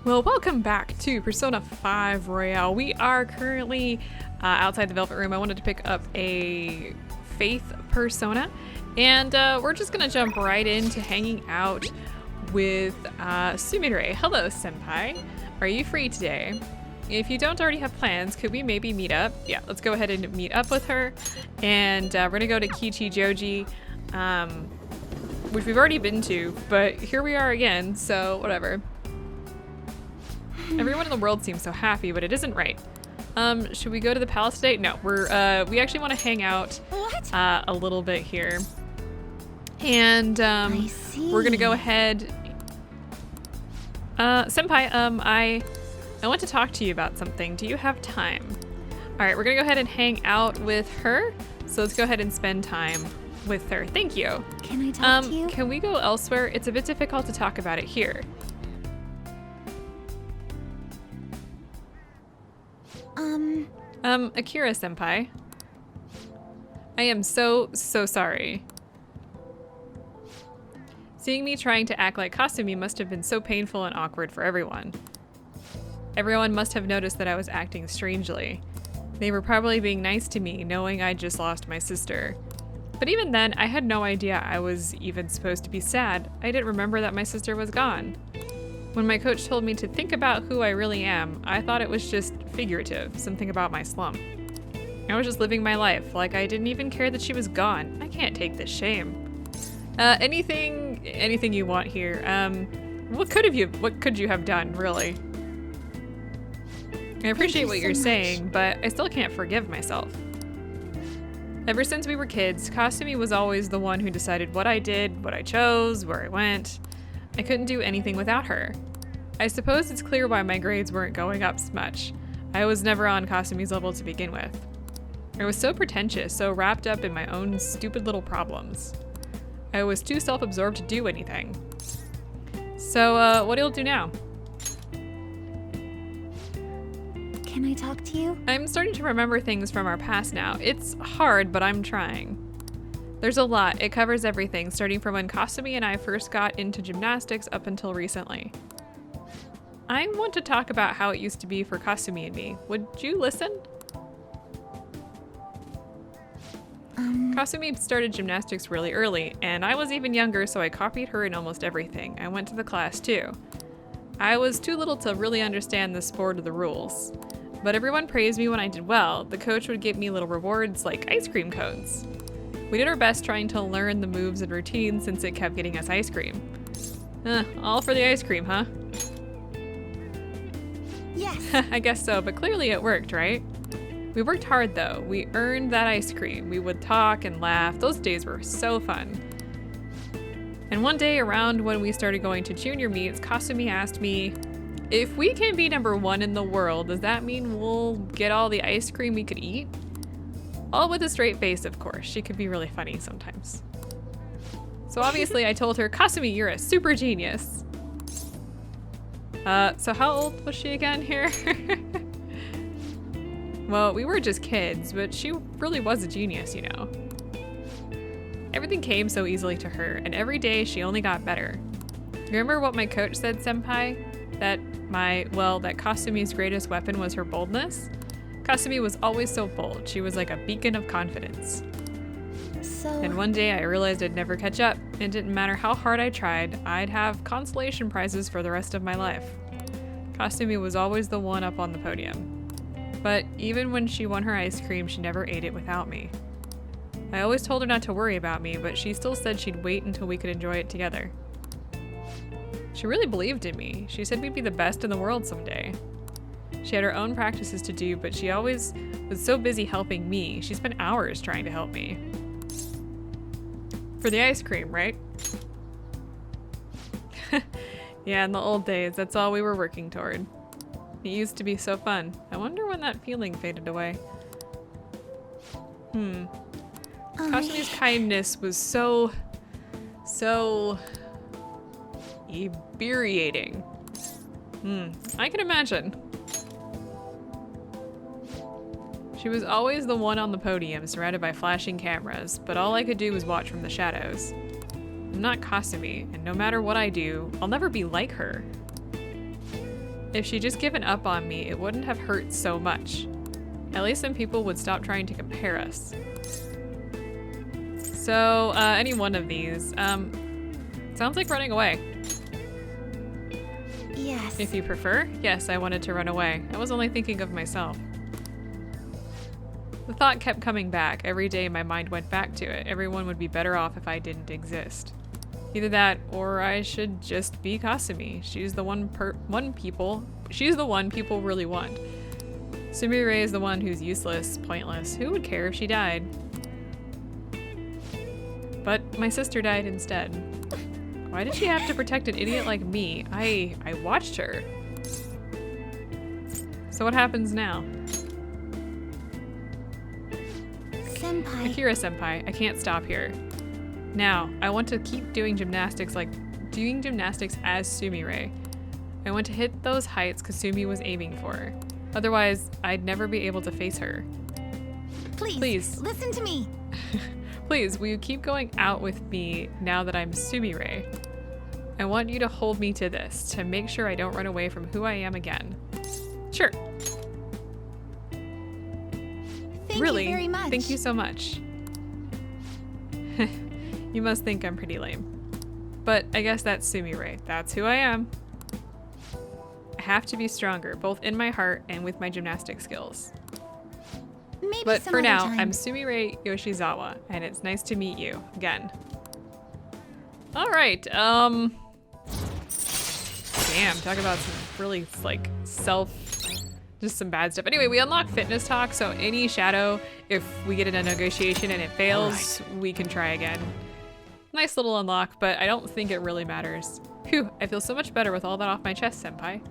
Well, welcome back to Persona 5 Royale. We are currently outside the Velvet Room. I wanted to pick up a Faith Persona, and we're just gonna jump right into hanging out with Sumire. Hello, Senpai. Are you free today? If you don't already have plans, could we maybe meet up? Yeah, let's go ahead and meet up with her. And we're gonna go to Kichi Joji, which we've already been to, but here we are again, so whatever. Everyone in the world seems so happy, but it isn't right. Should we go to the palace today? No, we actually want to hang out a little bit here. And we're gonna go ahead. Senpai, I want to talk to you about something. Do you have time? All right, we're gonna go ahead and hang out with her. So let's go ahead and spend time with her. Thank you. Can I talk to you? Can we go elsewhere? It's a bit difficult to talk about it here. Akira senpai. I am so sorry. Seeing me trying to act like Kasumi must have been so painful and awkward for everyone. Everyone must have noticed that I was acting strangely. They were probably being nice to me, knowing I'd just lost my sister. But even then, I had no idea I was even supposed to be sad. I didn't remember that my sister was gone. When my coach told me to think about who I really am, I thought it was just figurative, something about my slump. I was just living my life, like I didn't even care that she was gone. I can't take this shame. Anything you want here. What could you have done, really? I appreciate what you're saying, but I still can't forgive myself. Ever since we were kids, Kasumi was always the one who decided what I did, what I chose, where I went. I couldn't do anything without her. I suppose it's clear why my grades weren't going up much. I was never on Kasumi's level to begin with. I was so pretentious, so wrapped up in my own stupid little problems. I was too self-absorbed to do anything. So, what do you do now? Can I talk to you? I'm starting to remember things from our past now. It's hard, but I'm trying. There's a lot. It covers everything, starting from when Kasumi and I first got into gymnastics up until recently. I want to talk about how it used to be for Kasumi and me. Would you listen? Kasumi started gymnastics really early, and I was even younger, so I copied her in almost everything. I went to the class too. I was too little to really understand the sport or the rules. But everyone praised me when I did well. The coach would give me little rewards like ice cream cones. We did our best trying to learn the moves and routines since it kept getting us ice cream. All for the ice cream, huh? Yes. I guess so, but clearly it worked, right? We worked hard though. We earned that ice cream. We would talk and laugh. Those days were so fun. And one day around when we started going to junior meets, Kasumi asked me, if we can be #1 in the world, does that mean we'll get all the ice cream we could eat? All with a straight face, of course. She could be really funny sometimes. So obviously I told her, Kasumi, you're a super genius. So how old was she again here? Well, we were just kids, but she really was a genius, you know. Everything came so easily to her, and every day she only got better. Remember what my coach said, senpai? That Kasumi's greatest weapon was her boldness? Kasumi was always so bold. She was like a beacon of confidence. And one day I realized I'd never catch up. It didn't matter how hard I tried, I'd have consolation prizes for the rest of my life. Kasumi was always the one up on the podium. But even when she won her ice cream, she never ate it without me. I always told her not to worry about me, but she still said she'd wait until we could enjoy it together. She really believed in me. She said we'd be the best in the world someday. She had her own practices to do, but she always was so busy helping me. She spent hours trying to help me. For the ice cream, right? Yeah, in the old days, that's all we were working toward. It used to be so fun. I wonder when that feeling faded away. Kasumi's kindness was so infuriating. I can imagine. She was always the one on the podium, surrounded by flashing cameras, but all I could do was watch from the shadows. I'm not Kasumi, and no matter what I do, I'll never be like her. If she'd just given up on me, it wouldn't have hurt so much. At least some people would stop trying to compare us. So, any one of these. Sounds like running away. Yes. If you prefer, yes, I wanted to run away. I was only thinking of myself. The thought kept coming back. Every day my mind went back to it. Everyone would be better off if I didn't exist. Either that, or I should just be Kasumi. She's the one people really want. Sumire is the one who's useless, pointless. Who would care if she died? But my sister died instead. Why did she have to protect an idiot like me? I watched her. So what happens now? Senpai. Akira-senpai, I can't stop here. Now, I want to keep doing gymnastics as Sumire. I want to hit those heights Kasumi was aiming for. Otherwise, I'd never be able to face her. Please. Listen to me. Please, will you keep going out with me now that I'm Sumire? I want you to hold me to this, to make sure I don't run away from who I am again. Sure. Thank Really? you very much. Thank you so much. You must think I'm pretty lame. But I guess that's Sumire. That's who I am. I have to be stronger, both in my heart and with my gymnastic skills. Maybe But some for other now, time. I'm Sumire Yoshizawa, and it's nice to meet you again. All right, damn, talk about some really, like, just some bad stuff. Anyway, we unlock fitness talk, so any shadow, if we get in a negotiation and it fails, we can try again. Nice little unlock, but I don't think it really matters. Phew, I feel so much better with all that off my chest, senpai.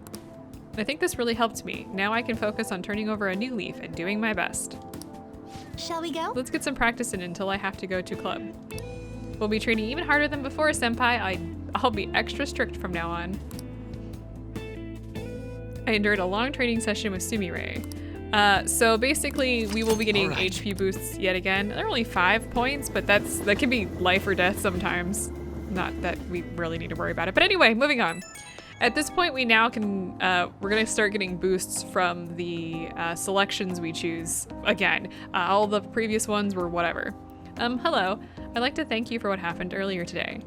I think this really helped me. Now I can focus on turning over a new leaf and doing my best. Shall we go? Let's get some practice in until I have to go to club. We'll be training even harder than before, senpai. I'll be extra strict from now on. I endured a long training session with Sumire. So basically, we will be getting HP boosts yet again. They're only 5 points, but that can be life or death sometimes. Not that we really need to worry about it. But anyway, moving on. At this point, we now can, we're gonna start getting boosts from the selections we choose again. All the previous ones were whatever. Hello. I'd like to thank you for what happened earlier today.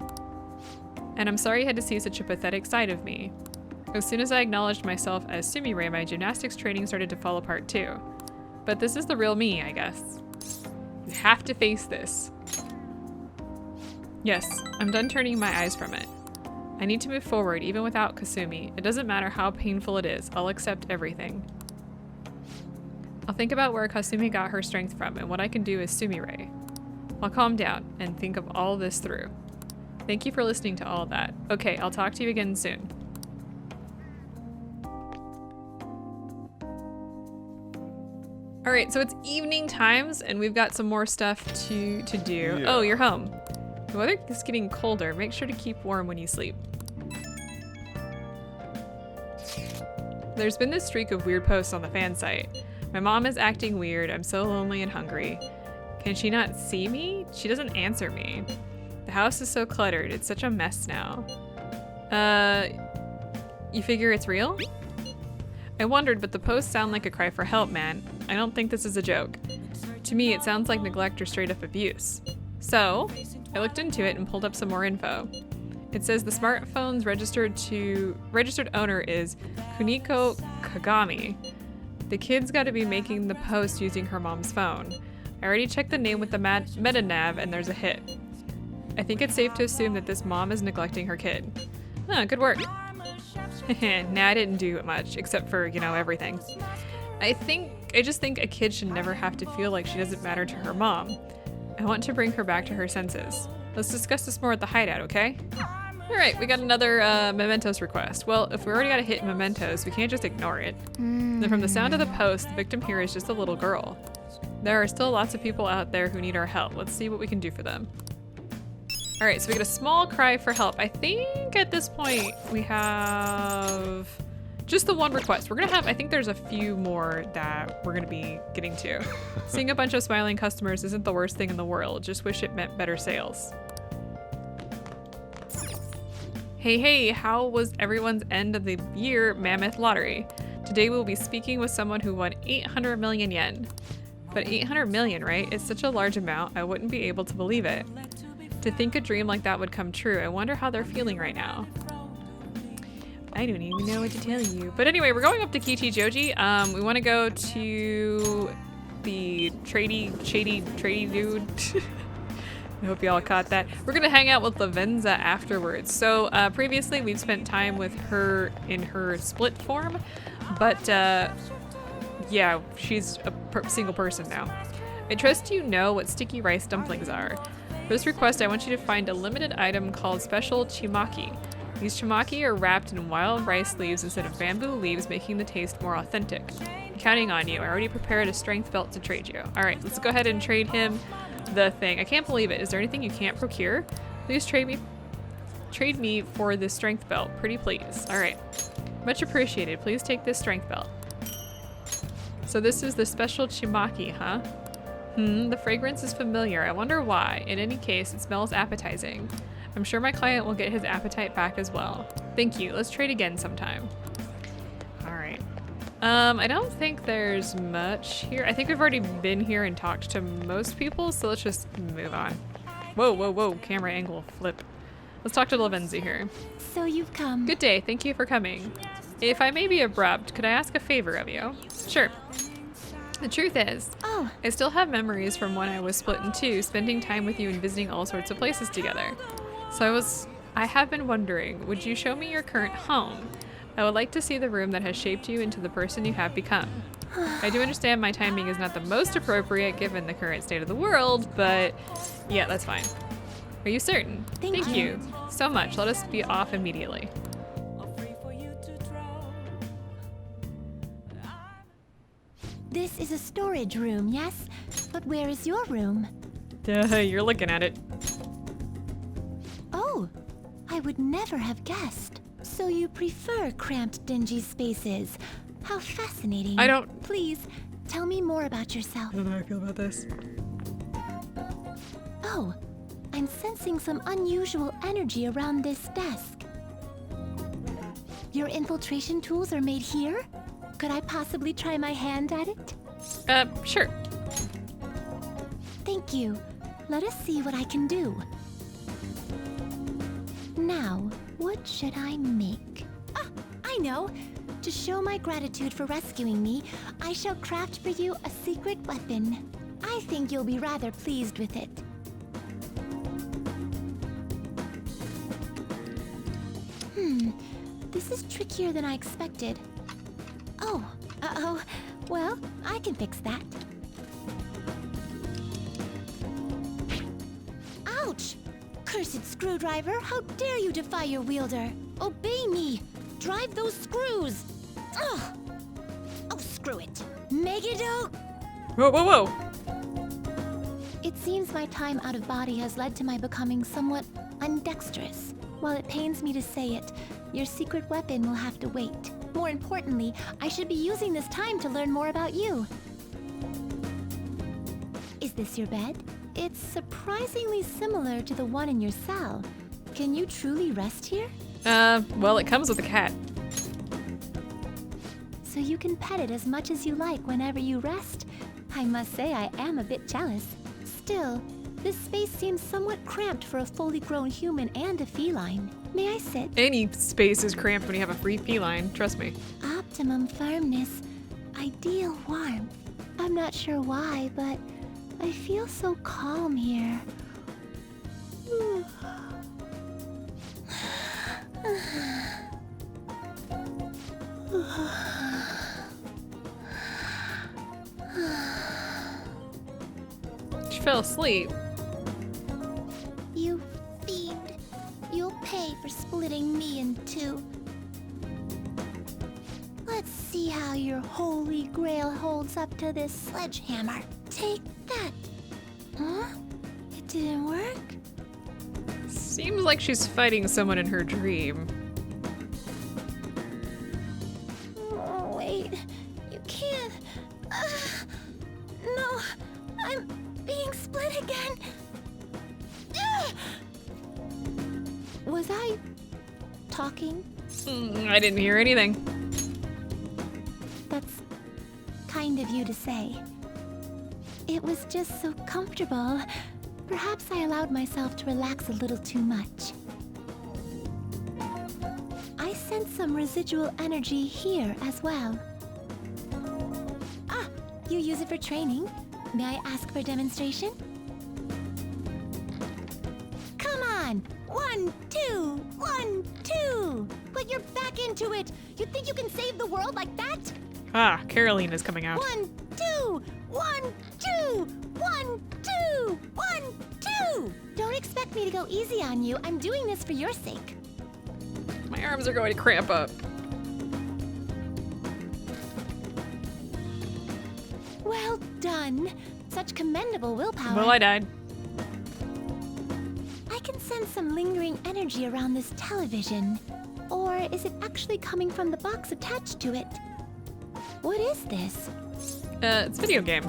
And I'm sorry you had to see such a pathetic side of me. As soon as I acknowledged myself as Sumire, my gymnastics training started to fall apart too. But this is the real me, I guess. You have to face this. Yes, I'm done turning my eyes from it. I need to move forward even without Kasumi. It doesn't matter how painful it is, I'll accept everything. I'll think about where Kasumi got her strength from and what I can do as Sumire. I'll calm down and think of all this through. Thank you for listening to all of that. Okay, I'll talk to you again soon. All right, so it's evening times and we've got some more stuff to do. Yeah. Oh, you're home. The weather is getting colder. Make sure to keep warm when you sleep. There's been this streak of weird posts on the fan site. My mom is acting weird. I'm so lonely and hungry. Can she not see me? She doesn't answer me. The house is so cluttered. It's such a mess now. You figure it's real? I wondered, but the posts sound like a cry for help, man. I don't think this is a joke. To me, it sounds like neglect or straight up abuse. So, I looked into it and pulled up some more info. It says the smartphone's registered owner is Kuniko Kagami. The kid's got to be making the post using her mom's phone. I already checked the name with the meta-nav and there's a hit. I think it's safe to assume that this mom is neglecting her kid. Huh, good work. Nah, I didn't do much, except for, everything. I just think a kid should never have to feel like she doesn't matter to her mom. I want to bring her back to her senses. Let's discuss this more at the hideout, okay? Alright, we got another mementos request. Well, if we already got a hit in mementos, we can't just ignore it. Then from the sound of the post, the victim here is just a little girl. There are still lots of people out there who need our help. Let's see what we can do for them. Alright, so we get a small cry for help. I think at this point we have just the one request. I think there's a few more that we're gonna be getting to. Seeing a bunch of smiling customers isn't the worst thing in the world. Just wish it meant better sales. Hey, hey, how was everyone's end of the year mammoth lottery? Today we'll be speaking with someone who won 800 million yen. But 800 million, right? It's such a large amount, I wouldn't be able to believe it. To think a dream like that would come true, I wonder how they're feeling right now. I don't even know what to tell you. But anyway, we're going up to Kichijoji. We want to go to the shady dude. I hope y'all caught that. We're gonna hang out with Lavenza afterwards. So previously we've spent time with her in her split form, but yeah, she's a single person now. I trust you know what sticky rice dumplings are. For this request, I want you to find a limited item called Special Chimaki. These chimaki are wrapped in wild rice leaves instead of bamboo leaves, making the taste more authentic. I'm counting on you. I already prepared a strength belt to trade you. All right, let's go ahead and trade him the thing. I can't believe it. Is there anything you can't procure? Please trade me for this strength belt. Pretty please. All right. Much appreciated. Please take this strength belt. So this is the special chimaki, huh? The fragrance is familiar. I wonder why. In any case, it smells appetizing. I'm sure my client will get his appetite back as well. Thank you. Let's trade again sometime. All right. I don't think there's much here. I think we've already been here and talked to most people, so let's just move on. Whoa, whoa, whoa. Camera angle flip. Let's talk to Lavenza here. So you've come. Good day. Thank you for coming. If I may be abrupt, could I ask a favor of you? Sure. The truth is, I still have memories from when I was split in two, spending time with you and visiting all sorts of places together. So I have been wondering, would you show me your current home? I would like to see the room that has shaped you into the person you have become. I do understand my timing is not the most appropriate given the current state of the world, but yeah, that's fine. Are you certain? Thank you so much. Let us be off immediately. This is a storage room, yes? But where is your room? Duh, you're looking at it. Oh, I would never have guessed. So you prefer cramped, dingy spaces. How fascinating. Please, tell me more about yourself. I don't know how I feel about this. Oh, I'm sensing some unusual energy around this desk. Your infiltration tools are made here? Could I possibly try my hand at it? Sure. Thank you. Let us see what I can do. Now, what should I make? Ah, I know! To show my gratitude for rescuing me, I shall craft for you a secret weapon. I think you'll be rather pleased with it. This is trickier than I expected. Oh, uh-oh. Well, I can fix that. Ouch! Cursed screwdriver, how dare you defy your wielder? Obey me! Drive those screws! Ugh! Oh, screw it! Megiddo! Whoa, whoa, whoa! It seems my time out of body has led to my becoming somewhat undexterous. While it pains me to say it, your secret weapon will have to wait. More importantly, I should be using this time to learn more about you. Is this your bed? It's surprisingly similar to the one in your cell. Can you truly rest here? Well, it comes with a cat. So you can pet it as much as you like whenever you rest? I must say I am a bit jealous. Still, this space seems somewhat cramped for a fully grown human and a feline. May I sit? Any space is cramped when you have a free feline, trust me. Optimum firmness, ideal warmth. I'm not sure why, but I feel so calm here. She fell asleep. You fiend. You'll pay for splitting me in two. Let's see how your holy grail holds up to this sledgehammer. Take that. Huh? It didn't work? Seems like she's fighting someone in her dream. Oh, wait. You can't. No. I'm being split again. Was I talking? I didn't hear anything. That's kind of you to say. It was just so comfortable. Perhaps I allowed myself to relax a little too much. I sense some residual energy here as well. Ah, you use it for training? May I ask for a demonstration? Come on! 1, 2, 1, 2! Put your back into it! You think you can save the world like that? Ah, Caroline is coming out. 1, 2, 1, 2, 1, 2, 1, 2! Don't expect me to go easy on you. I'm doing this for your sake. My arms are going to cramp up. Well done. Such commendable willpower. Well, I died. I can sense some lingering energy around this television. Or is it actually coming from the box attached to it? What is this? It's a video game.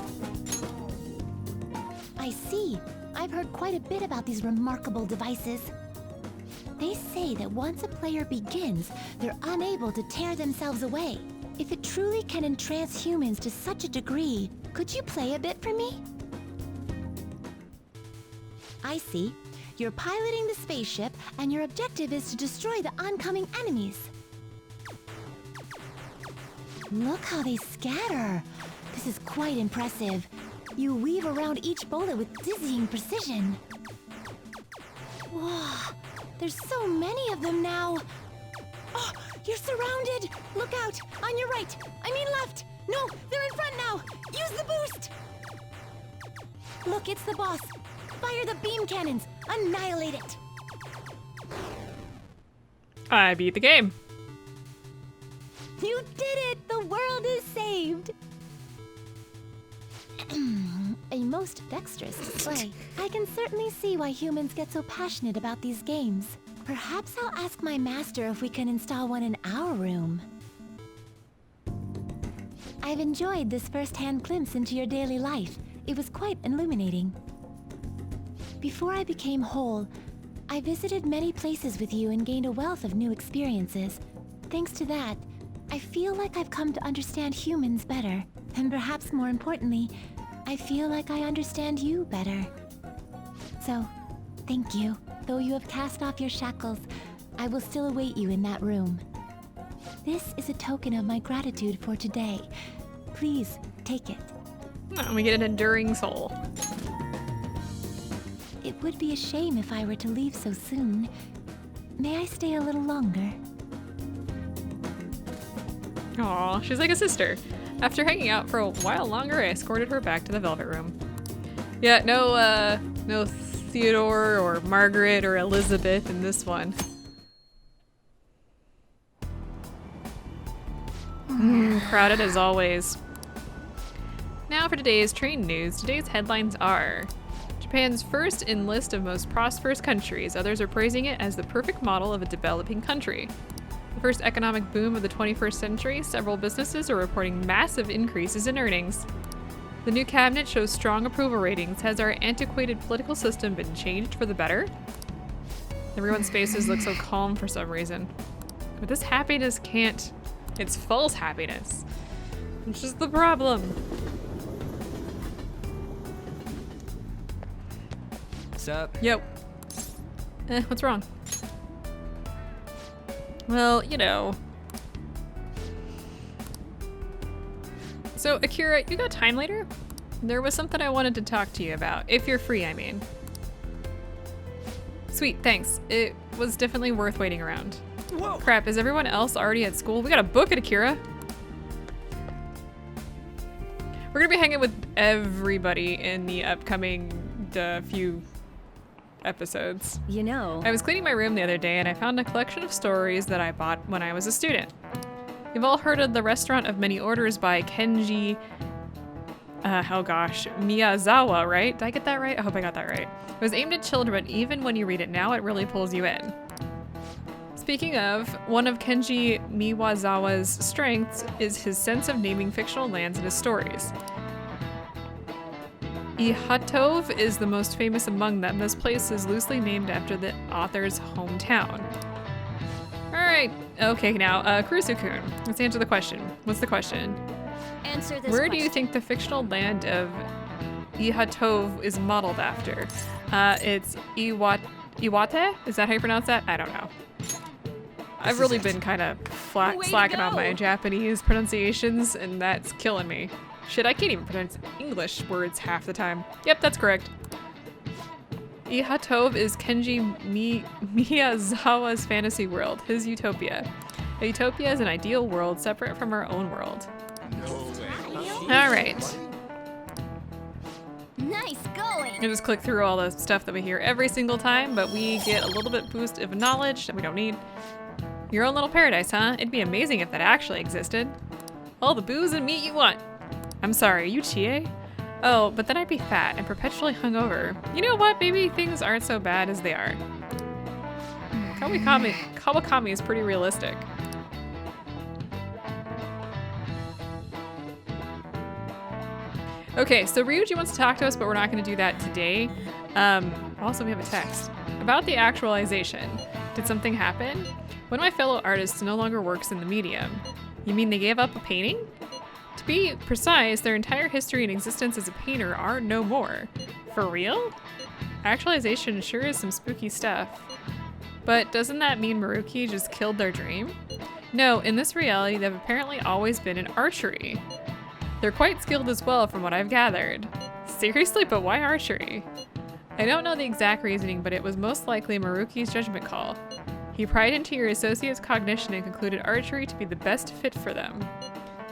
I see. I've heard quite a bit about these remarkable devices. They say that once a player begins, they're unable to tear themselves away. If it truly can entrance humans to such a degree, could you play a bit for me? I see. You're piloting the spaceship, and your objective is to destroy the oncoming enemies. Look how they scatter. This is quite impressive. You weave around each bullet with dizzying precision. Whoa, there's so many of them now. Oh, you're surrounded. Look out, on your right. I mean left. No, they're in front now. Use the boost. Look, it's the boss. Fire the beam cannons. Annihilate it. I beat the game. You did it! The world is saved! A most dexterous display. I can certainly see why humans get so passionate about these games. Perhaps I'll ask my master if we can install one in our room. I've enjoyed this first-hand glimpse into your daily life. It was quite illuminating. Before I became whole, I visited many places with you and gained a wealth of new experiences. Thanks to that, I feel like I've come to understand humans better. And perhaps more importantly, I feel like I understand you better. So, thank you. Though you have cast off your shackles, I will still await you in that room. This is a token of my gratitude for today. Please, take it. Oh, we get an enduring soul. It would be a shame if I were to leave so soon. May I stay a little longer? Aw, she's like a sister. After hanging out for a while longer, I escorted her back to the Velvet Room. Yeah, no Theodore or Margaret or Elizabeth in this one. Crowded as always. Now for today's train news. Today's headlines are: Japan's first in list of most prosperous countries. Others are praising it as the perfect model of a developing country. The first economic boom of the 21st century, several businesses are reporting massive increases in earnings. The new cabinet shows strong approval ratings. Has our antiquated political system been changed for the better? Everyone's faces look so calm for some reason. But this happiness can't... It's false happiness. Which is the problem. What's up? Yep. What's wrong? Well, you know. So, Akira, you got time later? There was something I wanted to talk to you about. If you're free, I mean. Sweet, thanks. It was definitely worth waiting around. Whoa! Crap, is everyone else already at school? We gotta book it, Akira. We're gonna be hanging with everybody in the upcoming few episodes. You know, I was cleaning my room the other day and I found a collection of stories that I bought when I was a student. You've all heard of the Restaurant of Many Orders by Kenji, Miyazawa, right? Did I get that right? I hope I got that right. It was aimed at children, but even when you read it now, it really pulls you in. Speaking of, one of Kenji Miyazawa's strengths is his sense of naming fictional lands in his stories. Ihatov is the most famous among them. This place is loosely named after the author's hometown. right. Okay, now, Kurusu-kun, let's answer the question. What's the question? Answer this Where do you think the fictional land of Ihatov is modeled after? It's Iwate? Is that how you pronounce that? I don't know. I've really been kind of slacking on my Japanese pronunciations, and that's killing me. Shit, I can't even pronounce English words half the time. Yep, that's correct. Ihatov is Kenji Miyazawa's fantasy world, his utopia. A utopia is an ideal world separate from our own world. Alright. Nice going. I just click through all the stuff that we hear every single time, but we get a little bit boost of knowledge that we don't need. Your own little paradise, huh? It'd be amazing if that actually existed. All the booze and meat you want. I'm sorry, are you Chie? Oh, but then I'd be fat and perpetually hungover. You know what? Maybe things aren't so bad as they are. Kawakami is pretty realistic. Okay, so Ryuji wants to talk to us, but we're not going to do that today. Also, we have a text. About the actualization. Did something happen? One of my fellow artists no longer works in the medium. You mean they gave up a painting? To be precise, their entire history and existence as a painter are no more. For real? Actualization sure is some spooky stuff. But doesn't that mean Maruki just killed their dream? No, in this reality, they've apparently always been in archery. They're quite skilled as well from what I've gathered. Seriously, but why archery? I don't know the exact reasoning, but it was most likely Maruki's judgment call. He pried into your associate's cognition and concluded archery to be the best fit for them.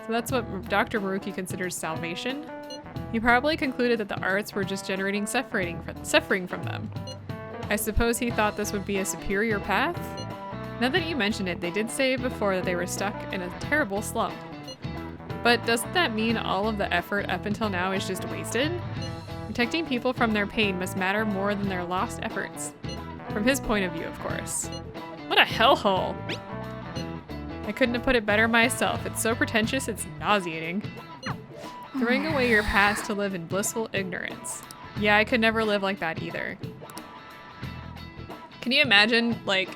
So that's what Dr. Maruki considers salvation. He probably concluded that the arts were just generating suffering from them. I suppose he thought this would be a superior path? Now that you mention it, they did say before that they were stuck in a terrible slump. But doesn't that mean all of the effort up until now is just wasted? Protecting people from their pain must matter more than their lost efforts. From his point of view, of course. What a hellhole! I couldn't have put it better myself. It's so pretentious, it's nauseating. Throwing away your past to live in blissful ignorance. Yeah, I could never live like that either. Can you imagine, like...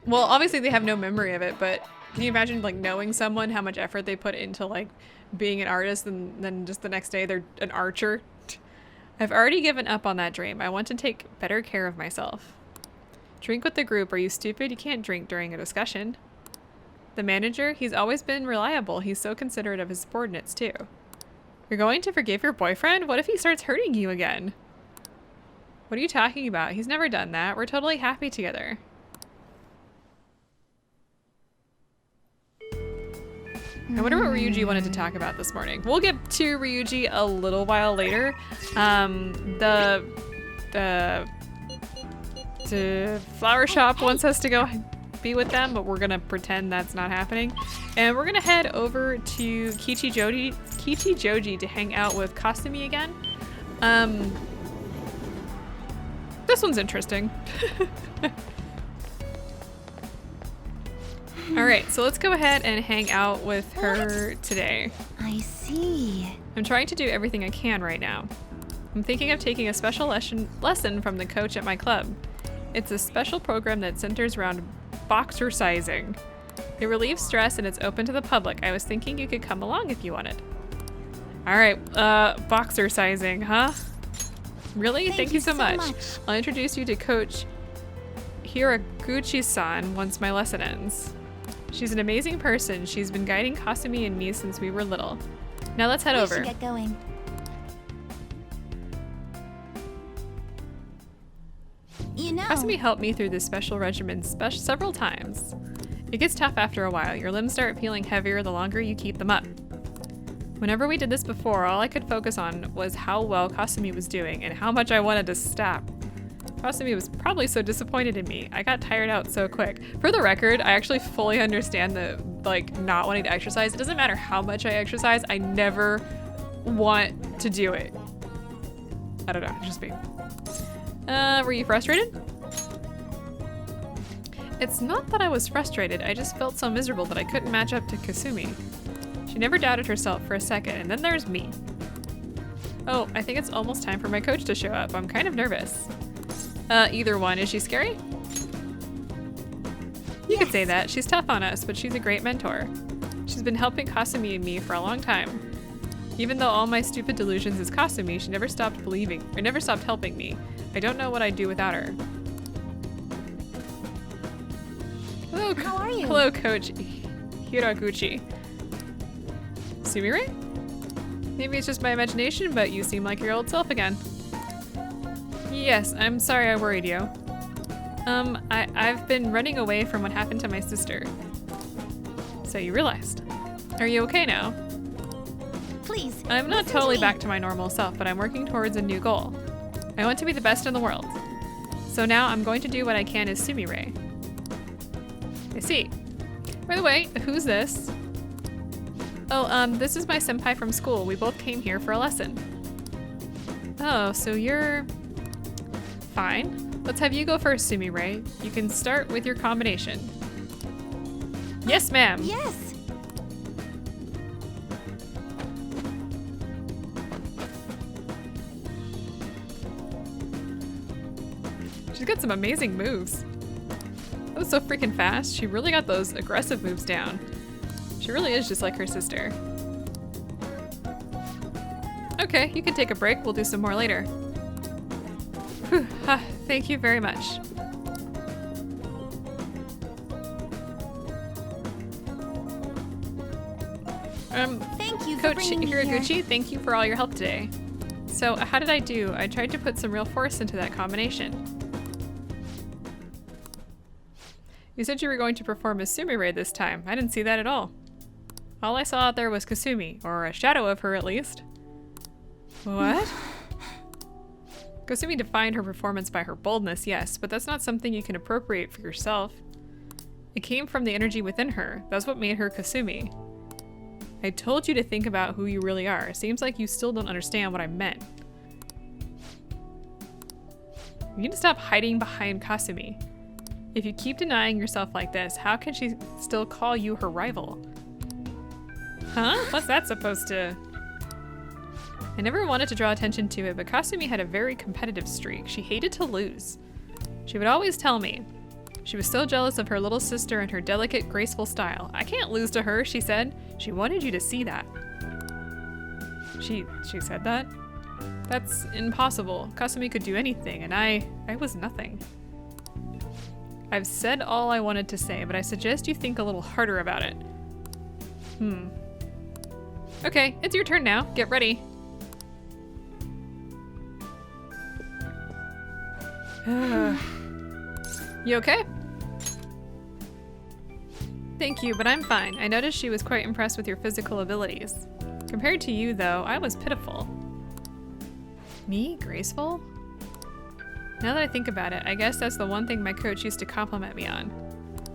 Well, obviously they have no memory of it, but can you imagine, like, knowing someone, how much effort they put into, like, being an artist, and then just the next day they're an archer? I've already given up on that dream. I want to take better care of myself. Drink with the group. Are you stupid? You can't drink during a discussion. The manager? He's always been reliable. He's so considerate of his subordinates, too. You're going to forgive your boyfriend? What if he starts hurting you again? What are you talking about? He's never done that. We're totally happy together. I wonder what Ryuji wanted to talk about this morning. We'll get to Ryuji a little while later. The flower shop wants us to go be with them, but we're gonna pretend that's not happening. And we're gonna head over to Kichijoji to hang out with Kasumi again. This one's interesting. All right, so let's go ahead and hang out with her today. I see. I'm trying to do everything I can right now. I'm thinking of taking a special lesson from the coach at my club. It's a special program that centers around boxercising. It relieves stress and it's open to the public. I was thinking you could come along if you wanted. All right, boxercising, huh? Really? Thank you so much. I'll introduce you to Coach Hiraguchi-san once my lesson ends. She's an amazing person. She's been guiding Kasumi and me since we were little. Now let's head over. We should get going. You know, Kasumi helped me through this special regimen several times. It gets tough after a while. Your limbs start feeling heavier the longer you keep them up. Whenever we did this before, all I could focus on was how well Kasumi was doing and how much I wanted to stop. Kasumi was probably so disappointed in me. I got tired out so quick. For the record, I actually fully understand the, like, not wanting to exercise. It doesn't matter how much I exercise, I never want to do it. I don't know, just me. Were you frustrated? It's not that I was frustrated, I just felt so miserable that I couldn't match up to Kasumi. She never doubted herself for a second, and then there's me. Oh, I think it's almost time for my coach to show up. I'm kind of nervous. Either one. Is she scary? You could say that. She's tough on us, but she's a great mentor. She's been helping Kasumi and me for a long time. Even though all my stupid delusions is Kasumi, she never stopped believing, or never stopped helping me. I don't know what I'd do without her. Hello, How are you? Hello, Coach Hiraguchi. Sumire? Maybe it's just my imagination, but you seem like your old self again. Yes, I'm sorry I worried you. I've been running away from what happened to my sister. So you realized. Are you okay now? Please. I'm not listen totally to me. back to my normal self, but I'm working towards a new goal. I want to be the best in the world. So now I'm going to do what I can as Sumire. I see. By the way, who's this? Oh, this is my senpai from school. We both came here for a lesson. Oh, so you're... Fine. Let's have you go first, Sumire. You can start with your combination. Yes, ma'am. Yes. She's got some amazing moves. That was so freaking fast. She really got those aggressive moves down. She really is just like her sister. Okay, you can take a break. We'll do some more later. Whew, thank you very much. Thank you for Coach bringing me Hiraguchi, here. thank you for all your help today. So, how did I do? I tried to put some real force into that combination. You said you were going to perform as Sumire this time. I didn't see that at all. All I saw out there was Kasumi, or a shadow of her at least. What? Kasumi defined her performance by her boldness, yes, but that's not something you can appropriate for yourself. It came from the energy within her. That's what made her Kasumi. I told you to think about who you really are. Seems like you still don't understand what I meant. You need to stop hiding behind Kasumi. If you keep denying yourself like this, how can she still call you her rival? Huh? What's that supposed to... I never wanted to draw attention to it, but Kasumi had a very competitive streak. She hated to lose. She would always tell me. She was so jealous of her little sister and her delicate, graceful style. I can't lose to her, she said. She wanted you to see that. She said that? That's impossible. Kasumi could do anything, and I was nothing. I've said all I wanted to say, but I suggest you think a little harder about it. Okay, it's your turn now. Get ready. You okay? Thank you, but I'm fine. I noticed she was quite impressed with your physical abilities. Compared to you, though, I was pitiful. Me? Graceful? Now that I think about it, I guess that's the one thing my coach used to compliment me on.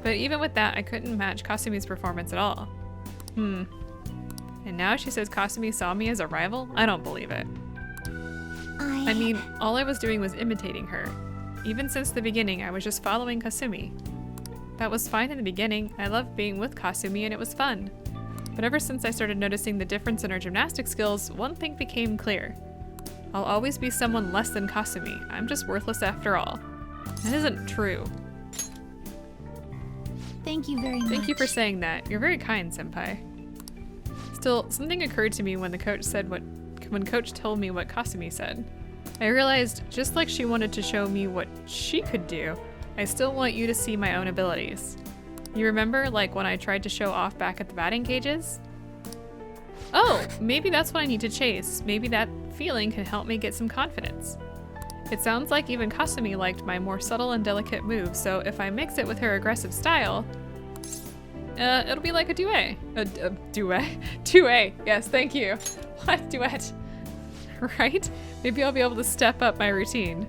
But even with that, I couldn't match Kasumi's performance at all. And now she says Kasumi saw me as a rival? I don't believe it. I mean, all I was doing was imitating her. Even since the beginning, I was just following Kasumi. That was fine in the beginning. I loved being with Kasumi and it was fun. But ever since I started noticing the difference in her gymnastic skills, one thing became clear. I'll always be someone less than Kasumi. I'm just worthless after all. That isn't true. Thank you very much. Thank you for saying that. You're very kind, senpai. Still, something occurred to me when the coach said when Coach told me what Kasumi said. I realized, just like she wanted to show me what she could do, I still want you to see my own abilities. You remember, like when I tried to show off back at the batting cages? Oh, maybe that's what I need to chase. Maybe that feeling can help me get some confidence. It sounds like even Kasumi liked my more subtle and delicate moves, so if I mix it with her aggressive style, it'll be like a duet. A duet? Duet, yes, thank you. What? Duet. Right? Maybe I'll be able to step up my routine.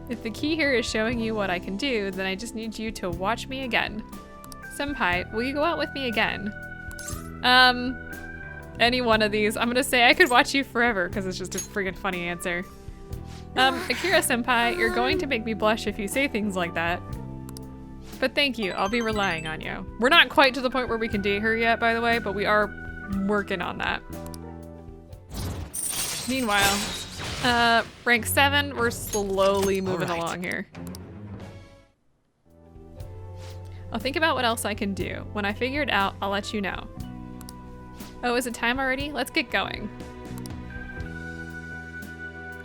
If the key here is showing you what I can do, then I just need you to watch me again. Senpai, will you go out with me again? Any one of these. I'm gonna say I could watch you forever because it's just a friggin' funny answer. Akira senpai, you're going to make me blush if you say things like that. But thank you, I'll be relying on you. We're not quite to the point where we can date her yet, by the way, but we are working on that. Meanwhile, rank 7, we're slowly moving along here. I'll think about what else I can do. When I figure it out, I'll let you know. Oh, is it time already? Let's get going.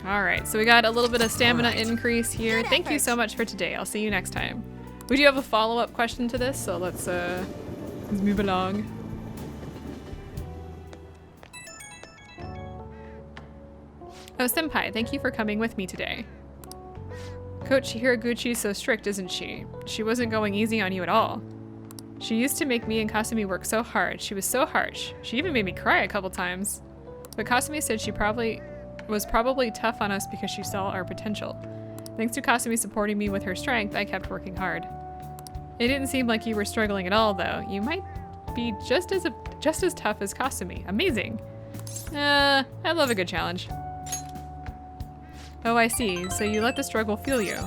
All right, so we got a little bit of stamina increase here. Thank you so much for today. I'll see you next time. We do have a follow-up question to this, so let's move along. Oh, Senpai, thank you for coming with me today. Coach Hiraguchi's so strict, isn't she? She wasn't going easy on you at all. She used to make me and Kasumi work so hard. She was so harsh. She even made me cry a couple times. But Kasumi said she was probably tough on us because she saw our potential. Thanks to Kasumi supporting me with her strength, I kept working hard. It didn't seem like you were struggling at all, though. You might be just as tough as Kasumi. Amazing. I love a good challenge. Oh, I see. So you let the struggle fuel you.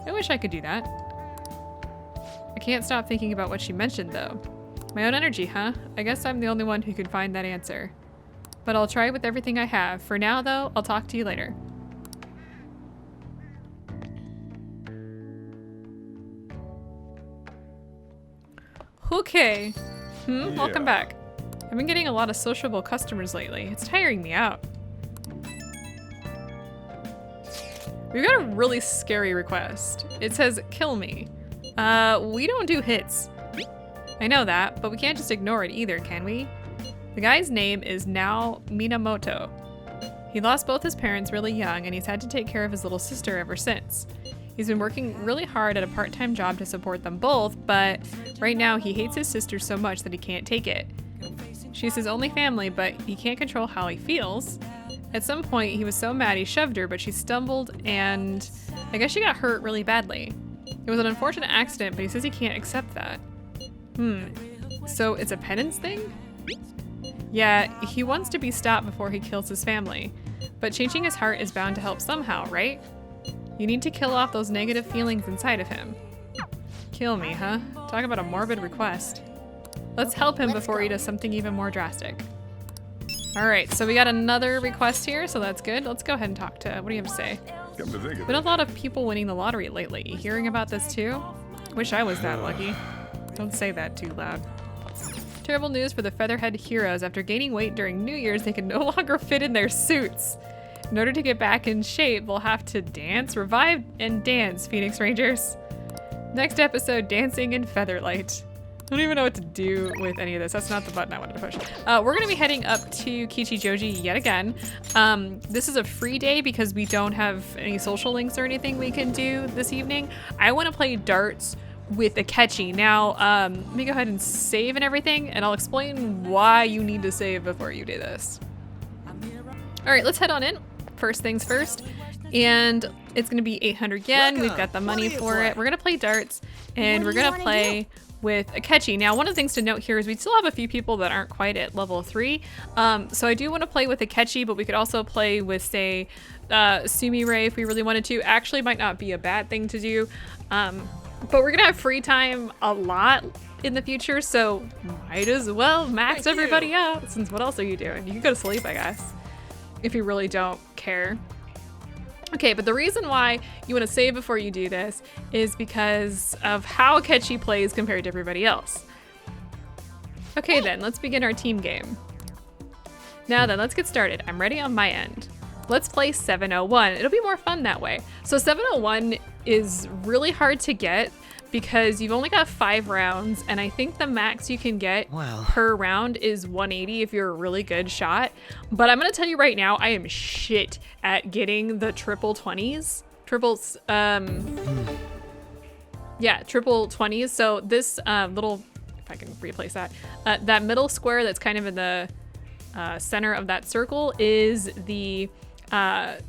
I wish I could do that. I can't stop thinking about what she mentioned, though. My own energy, huh? I guess I'm the only one who can find that answer. But I'll try with everything I have. For now, though, I'll talk to you later. Okay. Welcome back. I've been getting a lot of sociable customers lately. It's tiring me out. We've got a really scary request. It says, kill me. We don't do hits. I know that, but we can't just ignore it either, can we? The guy's name is Nao Minamoto. He lost both his parents really young, and he's had to take care of his little sister ever since. He's been working really hard at a part-time job to support them both, but right now he hates his sister so much that he can't take it. She's his only family, but he can't control how he feels. At some point, he was so mad he shoved her, but she stumbled and I guess she got hurt really badly. It was an unfortunate accident, but he says he can't accept that. So it's a penance thing? Yeah, he wants to be stopped before he kills his family, but changing his heart is bound to help somehow, right? You need to kill off those negative feelings inside of him. Kill me, huh? Talk about a morbid request. Let's help him before he does something even more drastic. All right, so we got another request here, so that's good. Let's go ahead and talk to, what do you have to say? Been a lot of people winning the lottery lately. You hearing about this too? Wish I was that lucky. Don't say that too loud. Terrible news for the Featherhead heroes. After gaining weight during New Year's, they can no longer fit in their suits. In order to get back in shape, they'll have to dance, revive, and dance, Phoenix Rangers. Next episode, dancing in Featherlight. I don't even know what to do with any of this. That's not the button I wanted to push. We're gonna be heading up to Kichijoji yet again. This is a free day because we don't have any social links or anything we can do this evening. I wanna play darts with Akechi. Now, let me go ahead and save and everything, and I'll explain why you need to save before you do this. All right, let's head on in. First things first, and it's gonna be 800 yen. We've got the money for it. We're gonna play darts, and we're gonna play with Akechi. Now, one of the things to note here is we still have a few people that aren't quite at level 3. So I do want to play with Akechi, but we could also play with, say, Sumire if we really wanted to. Actually, might not be a bad thing to do. But we're gonna have free time a lot in the future, so might as well max everybody out, since what else are you doing? You can go to sleep, I guess, if you really don't care. Okay, but the reason why you want to save before you do this is because of how Akechi plays compared to everybody else. Okay then, let's begin our team game. Now then, let's get started. I'm ready on my end. Let's play 701. It'll be more fun that way. So 701 is really hard to get because you've only got 5 rounds, and I think the max you can get per round is 180 if you're a really good shot. But I'm gonna tell you right now, I am shit at getting the triple 20s. Triple 20s. So this little, if I can replace that, that middle square that's kind of in the center of that circle is the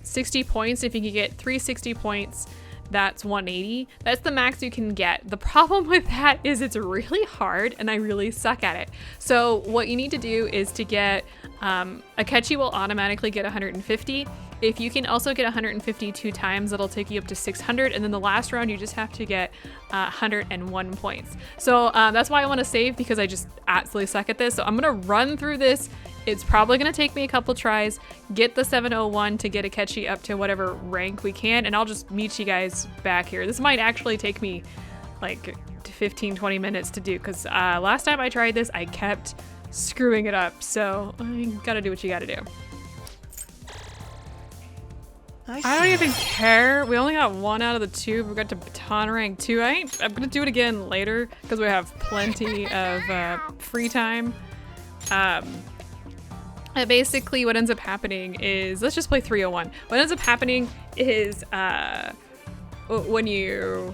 60 points. If you can get 360 points, that's 180. That's the max you can get. The problem with that is it's really hard and I really suck at it. So what you need to do is to get, Akechi will automatically get 150. If you can also get 150 2 times, that'll take you up to 600. And then the last round, you just have to get 101 points. So that's why I want to save, because I just absolutely suck at this. So I'm going to run through this. It's probably going to take me a couple tries, get the 701 to get Akechi up to whatever rank we can, and I'll just meet you guys back here. This might actually take me like 15-20 minutes to do, because last time I tried this, I kept screwing it up. So you gotta do what you gotta do. I don't even care. We only got 1 out of the 2. We got to baton rank 2. I'm gonna do it again later because we have plenty of free time. Basically what ends up happening is, let's just play 301. What ends up happening is when you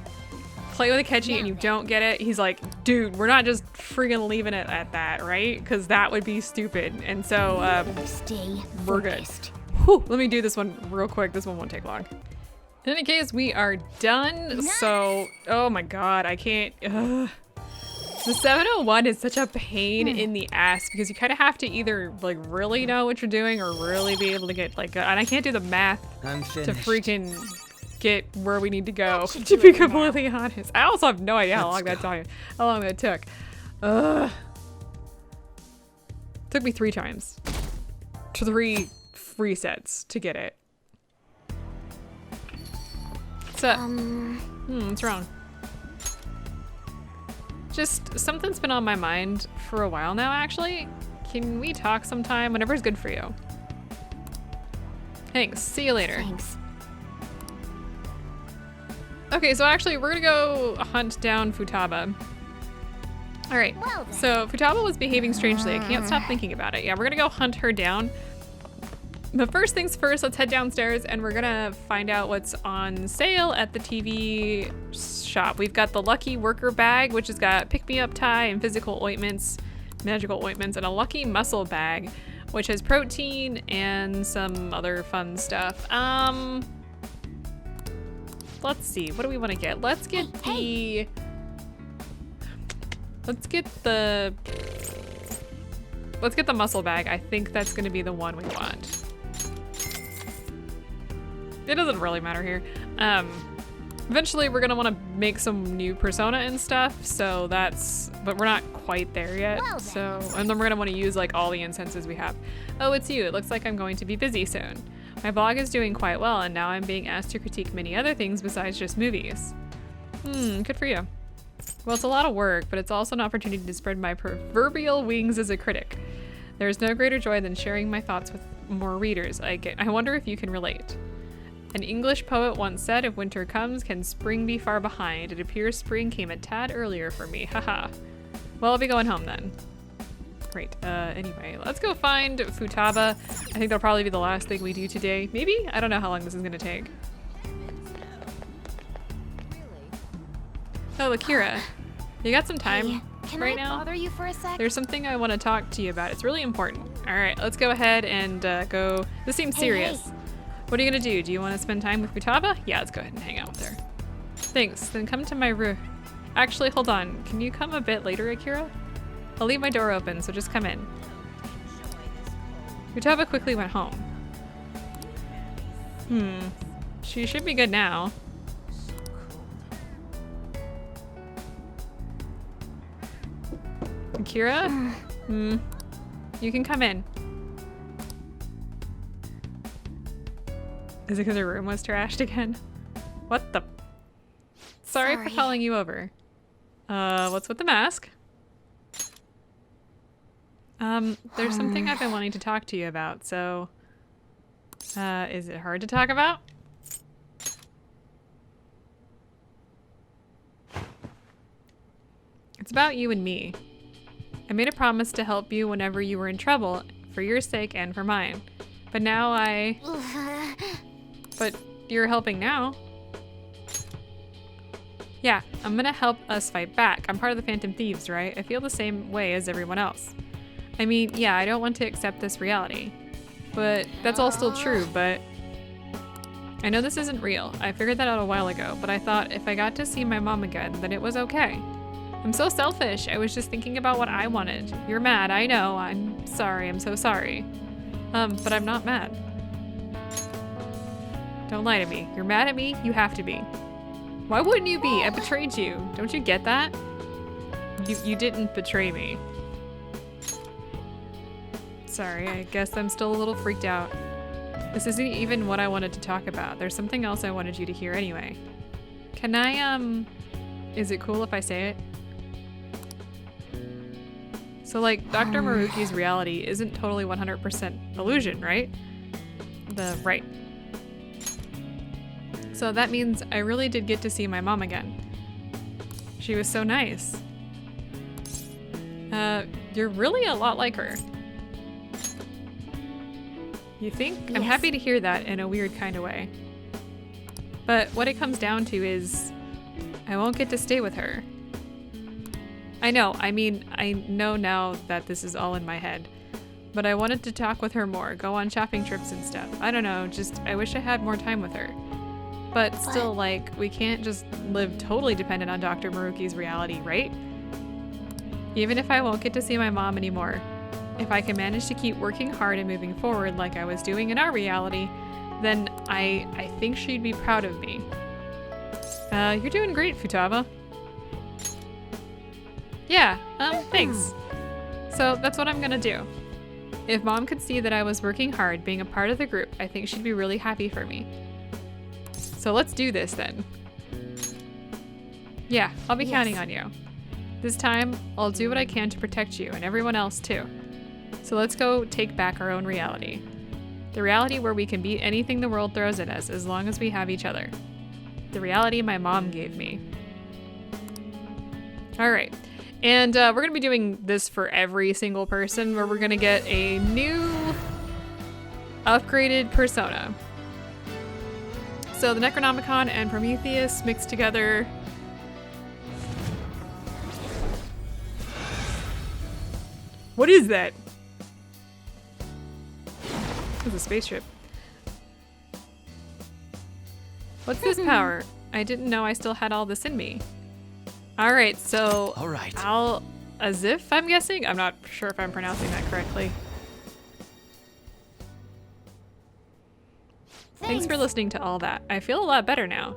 play with a catchy and you don't get it, he's like, dude, we're not just freaking leaving it at that, right? Because that would be stupid. And so we're good. Whew, let me do this one real quick. This one won't take long. In any case, we are done. Nice. So, oh my god, I can't. The 701 is such a pain in the ass because you kind of have to either like really know what you're doing or really be able to get like, and I can't do the math to freaking get where we need to go. To be completely honest, I also have no idea how long that took. Took me 3 times. 3 resets to get it. So, what's wrong? Just something's been on my mind for a while now, actually. Can we talk sometime? Whenever's good for you. Thanks. See you later. Thanks. Okay, so actually, we're gonna go hunt down Futaba. All right. Well, so Futaba was behaving strangely. I can't stop thinking about it. Yeah, we're gonna go hunt her down. But first things first, let's head downstairs and we're gonna find out what's on sale at the TV shop. We've got the Lucky Worker Bag, which has got pick-me-up tie and physical ointments, magical ointments, and a Lucky Muscle Bag, which has protein and some other fun stuff. Let's see, what do we want to get? Let's get the muscle bag. I think that's gonna be the one we want. It doesn't really matter here. Eventually we're gonna want to make some new persona and stuff, so but we're not quite there yet. So, and then we're gonna want to use like all the incenses we have. Oh, it's you. It looks like I'm going to be busy soon. My blog is doing quite well, and now I'm being asked to critique many other things besides just movies. Good for you. Well, it's a lot of work, but it's also an opportunity to spread my proverbial wings as a critic. There's no greater joy than sharing my thoughts with more readers. I wonder if you can relate. An English poet once said, if winter comes, can spring be far behind? It appears spring came a tad earlier for me, haha. Well, I'll be going home then. Great, anyway, let's go find Futaba. I think that'll probably be the last thing we do today. Maybe? I don't know how long this is gonna take. Oh, Akira, you got some time right now? Bother you for a sec? There's something I want to talk to you about. It's really important. All right, let's go ahead and go. This seems serious. Hey. What are you gonna do? Do you want to spend time with Futaba? Yeah, let's go ahead and hang out with her. Thanks, then come to my room. Actually, hold on. Can you come a bit later, Akira? I'll leave my door open, so just come in. Futaba quickly went home. She should be good now. Akira? You can come in. Is it because her room was trashed again? What the? Sorry for calling you over. What's with the mask? There's something I've been wanting to talk to you about, so... is it hard to talk about? It's about you and me. I made a promise to help you whenever you were in trouble, for your sake and for mine. But now But you're helping now. Yeah, I'm gonna help us fight back. I'm part of the Phantom Thieves, right? I feel the same way as everyone else. I mean, yeah, I don't want to accept this reality. But that's all still true, but... I know this isn't real. I figured that out a while ago, but I thought if I got to see my mom again, then it was okay. I'm so selfish. I was just thinking about what I wanted. You're mad, I know. I'm sorry, I'm so sorry. But I'm not mad. Don't lie to me. You're mad at me? You have to be. Why wouldn't you be? I betrayed you. Don't you get that? You didn't betray me. Sorry, I guess I'm still a little freaked out. This isn't even what I wanted to talk about. There's something else I wanted you to hear anyway. Can I Is it cool if I say it? So like Dr. Maruki's reality isn't totally 100% illusion, right? Right. So that means I really did get to see my mom again. She was so nice. You're really a lot like her. You think? Yes. I'm happy to hear that in a weird kind of way. But what it comes down to is I won't get to stay with her. I know, I mean, I know now that this is all in my head. But I wanted to talk with her more, go on shopping trips and stuff. I don't know, just I wish I had more time with her. But still, like, we can't just live totally dependent on Dr. Maruki's reality, right? Even if I won't get to see my mom anymore, if I can manage to keep working hard and moving forward like I was doing in our reality, then I think she'd be proud of me. You're doing great, Futaba. Yeah, thanks. So that's what I'm gonna do. If Mom could see that I was working hard, being a part of the group, I think she'd be really happy for me. So let's do this then. Yeah, I'll be counting on you. This time, I'll do what I can to protect you and everyone else too. So let's go take back our own reality. The reality where we can beat anything the world throws at us as long as we have each other. The reality my mom gave me. All right. And we're going to be doing this for every single person where we're going to get a new upgraded persona. So the Necronomicon and Prometheus mixed together. What is that? It's a spaceship. What's this power? I didn't know I still had all this in me. All right, so Azif, I'm guessing? I'm not sure if I'm pronouncing that correctly. Thanks for listening to all that. I feel a lot better now.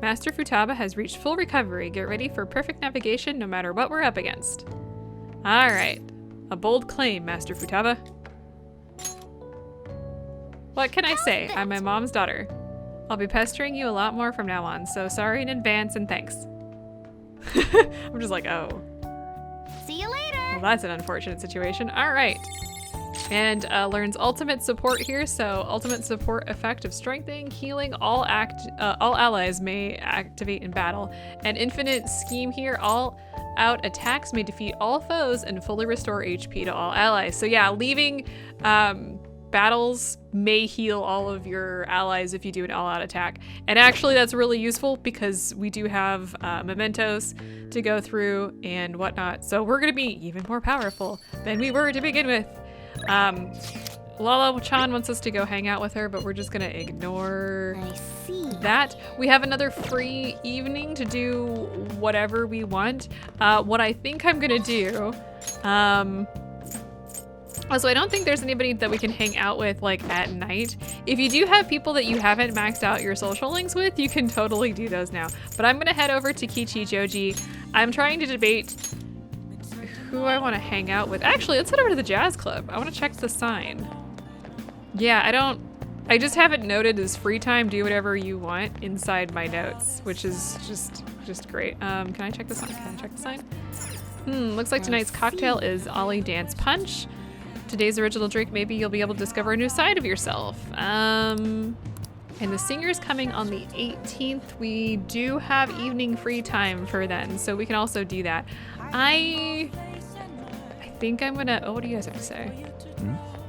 Master Futaba has reached full recovery. Get ready for perfect navigation no matter what we're up against. All right. A bold claim, Master Futaba. What can I say? I'm my mom's daughter. I'll be pestering you a lot more from now on, so sorry in advance and thanks. I'm just like, oh. See you later. Well, that's an unfortunate situation. All right. And learns ultimate support here, so ultimate support effect of strengthening, healing, all allies may activate in battle. And infinite scheme here, all out attacks may defeat all foes and fully restore HP to all allies. So yeah, leaving battles may heal all of your allies if you do an all-out attack. And actually that's really useful because we do have mementos to go through and whatnot. So we're gonna be even more powerful than we were to begin with. Lala-chan wants us to go hang out with her, but we're just gonna ignore that. We have another free evening to do whatever we want. What I think I'm gonna do, also, I don't think there's anybody that we can hang out with like at night. If you do have people that you haven't maxed out your social links with, you can totally do those now. But I'm gonna head over to Kichijoji. I'm trying to debate who I want to hang out with. Actually, let's head over to the jazz club. I want to check the sign. Yeah, I just have it noted as free time, do whatever you want inside my notes, which is just great. Can I check the sign? Can I check the sign? Looks like tonight's cocktail is Ollie Dance Punch. Today's original drink, maybe you'll be able to discover a new side of yourself. And the singer's coming on the 18th. We do have evening free time for then, so we can also do that. I think I'm gonna, oh, what do you guys have to say?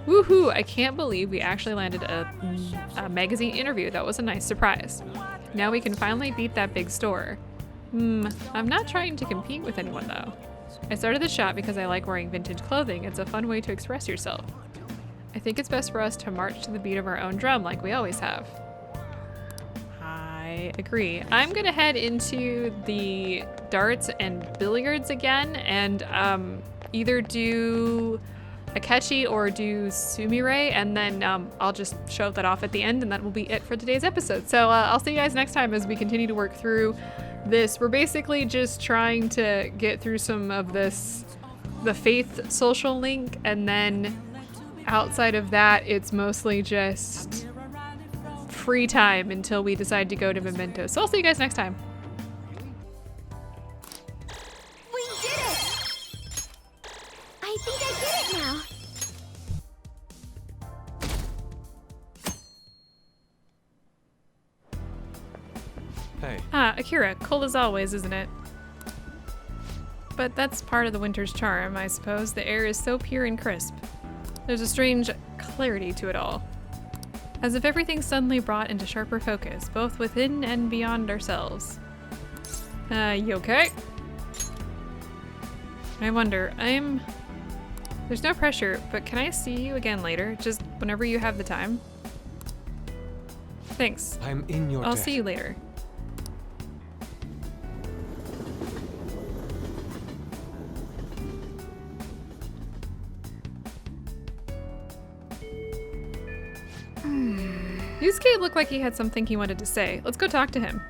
Woohoo, I can't believe we actually landed a magazine interview. That was a nice surprise. Now we can finally beat that big store. I'm not trying to compete with anyone though. I started the shop because I like wearing vintage clothing. It's a fun way to express yourself. I think it's best for us to march to the beat of our own drum like we always have. I agree. I'm gonna head into the darts and billiards again and either do Akechi or do Sumire, and then I'll just show that off at the end, and that will be it for today's episode. So I'll see you guys next time as we continue to work through this. We're basically just trying to get through some of this, the Faith social link, and then outside of that, it's mostly just free time until we decide to go to Memento. So I'll see you guys next time. Hey. Ah, Akira, cold as always, isn't it? But that's part of the winter's charm, I suppose. The air is so pure and crisp. There's a strange clarity to it all. As if everything's suddenly brought into sharper focus, both within and beyond ourselves. You okay? I wonder, There's no pressure, but can I see you again later? Just whenever you have the time? Thanks. I'm in your I'll debt. see you later. Yusuke looked like he had something he wanted to say. Let's go talk to him.